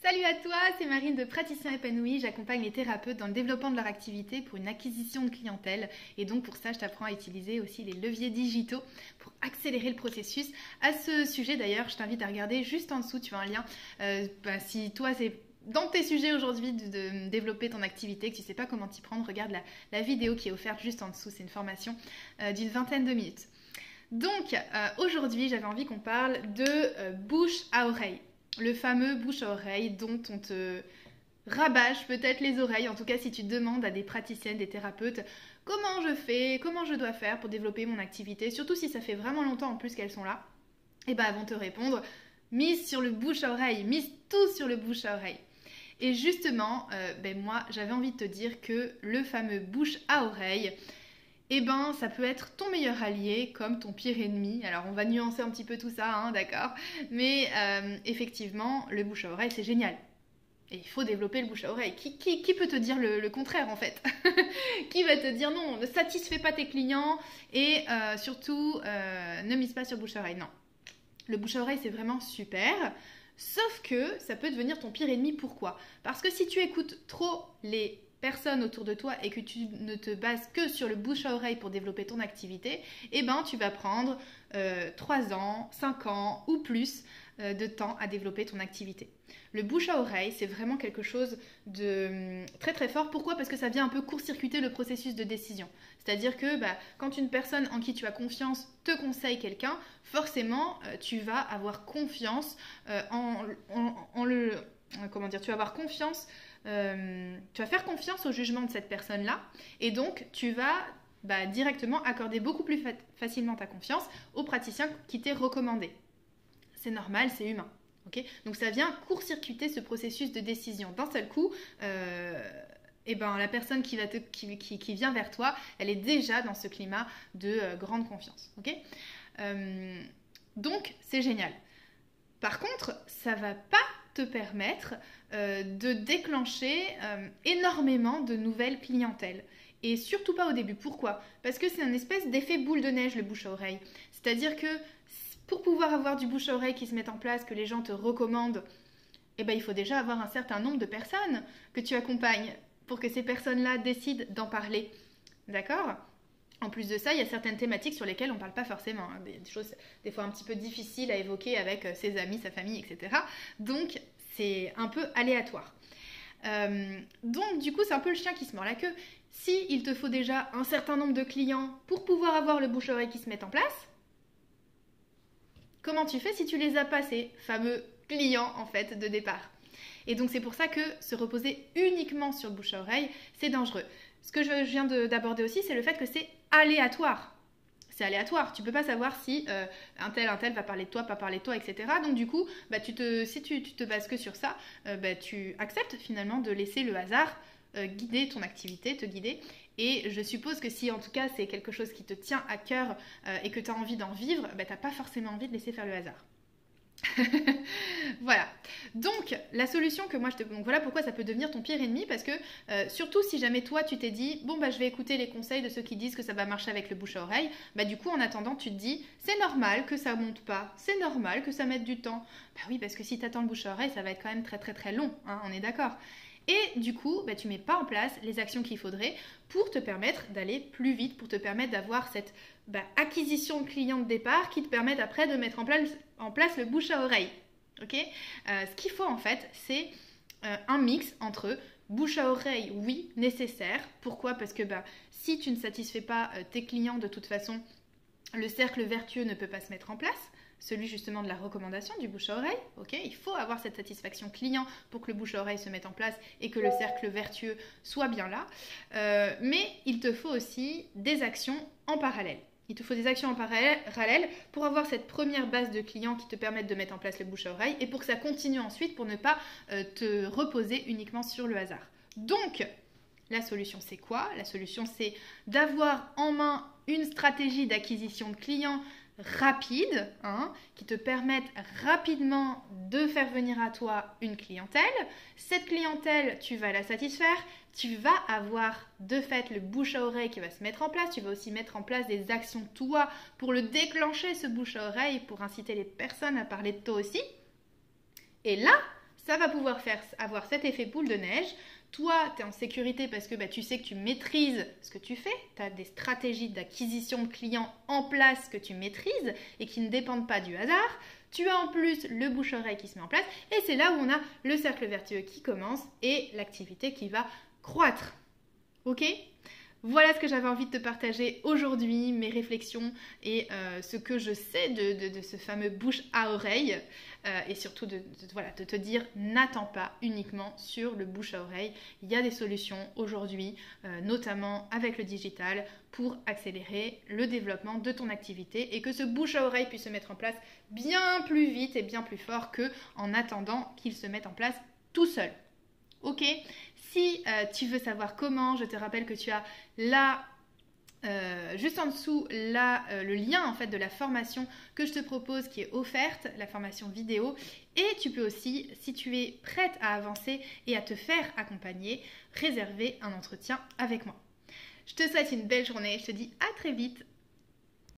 Salut à toi, c'est Marine de Praticien Épanoui. J'accompagne les thérapeutes dans le développement de leur activité pour une acquisition de clientèle. Et donc pour ça, je t'apprends à utiliser aussi les leviers digitaux pour accélérer le processus. À ce sujet d'ailleurs, je t'invite à regarder juste en dessous, tu vois un lien. Si toi c'est dans tes sujets aujourd'hui de développer ton activité, que tu ne sais pas comment t'y prendre, regarde la vidéo qui est offerte juste en dessous. C'est une formation d'une vingtaine de minutes. Donc aujourd'hui, j'avais envie qu'on parle de bouche à oreille. Le fameux bouche à oreille dont on te rabâche peut-être les oreilles. En tout cas, si tu demandes à des praticiennes, des thérapeutes, comment je fais, comment je dois faire pour développer mon activité, surtout si ça fait vraiment longtemps en plus qu'elles sont là, et ben elles vont te répondre, mise sur le bouche à oreille, mise tout sur le bouche à oreille. Et justement, moi, j'avais envie de te dire que le fameux bouche à oreille, eh ben, ça peut être ton meilleur allié comme ton pire ennemi. Alors, on va nuancer un petit peu tout ça, hein, d'accord? Mais effectivement, le bouche à oreille, c'est génial. Et il faut développer le bouche à oreille. Qui peut te dire le contraire, en fait? Qui va te dire non, ne satisfais pas tes clients et surtout, ne mise pas sur le bouche à oreille? Non. Le bouche à oreille, c'est vraiment super. Sauf que ça peut devenir ton pire ennemi. Pourquoi? Parce que si tu écoutes trop les personnes autour de toi et que tu ne te bases que sur le bouche à oreille pour développer ton activité, eh ben tu vas prendre 3 ans, 5 ans ou plus de temps à développer ton activité. Le bouche à oreille, c'est vraiment quelque chose de très très fort. Pourquoi? Parce que ça vient un peu court-circuiter le processus de décision. C'est-à-dire que quand une personne en qui tu as confiance te conseille quelqu'un, forcément tu vas avoir confiance tu vas avoir confiance, tu vas faire confiance au jugement de cette personne-là et donc tu vas directement accorder beaucoup plus facilement ta confiance au praticien qui t'est recommandé. C'est normal, c'est humain. Okay, donc ça vient court-circuiter ce processus de décision. D'un seul coup, la personne qui vient vers toi, elle est déjà dans ce climat de grande confiance. Okay, donc c'est génial. Par contre, ça ne va pas te permettre de déclencher énormément de nouvelles clientèles. Et surtout pas au début. Pourquoi? Parce que c'est un espèce d'effet boule de neige, le bouche à oreille. C'est-à-dire que pour pouvoir avoir du bouche à oreille qui se mette en place, que les gens te recommandent, il faut déjà avoir un certain nombre de personnes que tu accompagnes pour que ces personnes-là décident d'en parler. D'accord? En plus de ça, il y a certaines thématiques sur lesquelles on ne parle pas forcément. Hein. Des choses des fois un petit peu difficiles à évoquer avec ses amis, sa famille, etc. Donc, c'est un peu aléatoire. Donc, du coup, c'est un peu le chien qui se mord la queue. Si il te faut déjà un certain nombre de clients pour pouvoir avoir le bouche-oreille qui se mette en place, comment tu fais si tu les as pas, ces fameux clients, en fait, de départ? Et donc, c'est pour ça que se reposer uniquement sur le bouche à oreille, c'est dangereux. Ce que je viens d'aborder aussi, c'est le fait que c'est aléatoire. C'est aléatoire. Tu ne peux pas savoir si un tel va parler de toi, pas parler de toi, etc. Donc du coup, si tu te bases que sur ça, tu acceptes finalement de laisser le hasard guider ton activité, te guider. Et je suppose que si en tout cas c'est quelque chose qui te tient à cœur et que tu as envie d'en vivre, tu n'as pas forcément envie de laisser faire le hasard. Voilà, donc la solution que moi donc voilà pourquoi ça peut devenir ton pire ennemi, parce que surtout si jamais toi tu t'es dit je vais écouter les conseils de ceux qui disent que ça va marcher avec le bouche à oreille, du coup en attendant tu te dis c'est normal que ça monte pas, c'est normal que ça mette du temps. Oui, parce que si tu attends le bouche à oreille, ça va être quand même très très très long, hein, on est d'accord. Et du coup, tu ne mets pas en place les actions qu'il faudrait pour te permettre d'aller plus vite, pour te permettre d'avoir cette acquisition de clients de départ qui te permettent après de mettre en place le bouche à oreille. Okay, ce qu'il faut en fait, c'est un mix entre bouche à oreille, oui, nécessaire. Pourquoi? Parce que si tu ne satisfais pas tes clients de toute façon, le cercle vertueux ne peut pas se mettre en place. Celui justement de la recommandation du bouche à oreille. Okay, il faut avoir cette satisfaction client pour que le bouche à oreille se mette en place et que le cercle vertueux soit bien là. Mais il te faut aussi des actions en parallèle. Il te faut des actions en parallèle pour avoir cette première base de clients qui te permettent de mettre en place le bouche à oreille et pour que ça continue ensuite, pour ne pas te reposer uniquement sur le hasard. Donc, la solution c'est quoi? La solution c'est d'avoir en main une stratégie d'acquisition de clients rapide, qui te permettent rapidement de faire venir à toi une clientèle. Cette clientèle, tu vas la satisfaire, tu vas avoir de fait le bouche à oreille qui va se mettre en place, tu vas aussi mettre en place des actions toi pour le déclencher, ce bouche à oreille, pour inciter les personnes à parler de toi aussi. Et là, ça va pouvoir avoir cet effet boule de neige. Toi, tu es en sécurité parce que tu sais que tu maîtrises ce que tu fais. Tu as des stratégies d'acquisition de clients en place que tu maîtrises et qui ne dépendent pas du hasard. Tu as en plus le bouche-oreille qui se met en place et c'est là où on a le cercle vertueux qui commence et l'activité qui va croître. Ok ? Voilà ce que j'avais envie de te partager aujourd'hui, mes réflexions et ce que je sais de ce fameux bouche à oreille et surtout de te dire n'attends pas uniquement sur le bouche à oreille. Il y a des solutions aujourd'hui, notamment avec le digital, pour accélérer le développement de ton activité et que ce bouche à oreille puisse se mettre en place bien plus vite et bien plus fort qu'en attendant qu'il se mette en place tout seul. Ok ? Si tu veux savoir comment, je te rappelle que tu as là, juste en dessous, là, le lien en fait de la formation que je te propose qui est offerte, la formation vidéo. Et tu peux aussi, si tu es prête à avancer et à te faire accompagner, réserver un entretien avec moi. Je te souhaite une belle journée, je te dis à très vite.